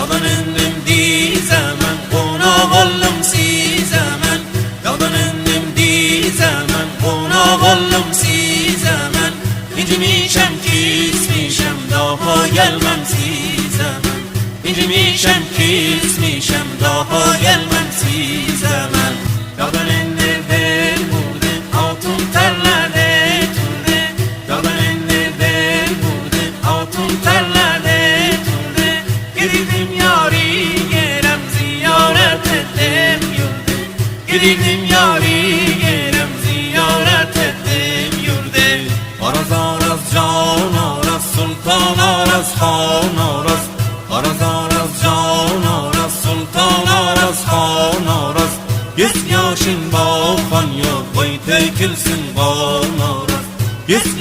Yağdan indim dizemen, ona oğlum sizemen. Yağdan indim dizemen, ona oğlum sizemen. İncimişem kismişem, daha gelmem sizemen. İncimişem kismişem, daha gelmem sizemen. Yağdan indirdim vurdu, altın terlerde turdu. Yağdan indirdim vurdu, altın terlerde turdu. Gidirdim yari gelem, ziyaret ettim yurdu. Gidirdim yari gelem, ziyaret ettim yurdu. Araz araz can araz, sultan araz, han araz. Araz araz can araz, sultan araz, han araz. Yüz yaşın bakan ya, vay tekilsin bana araz. Yüz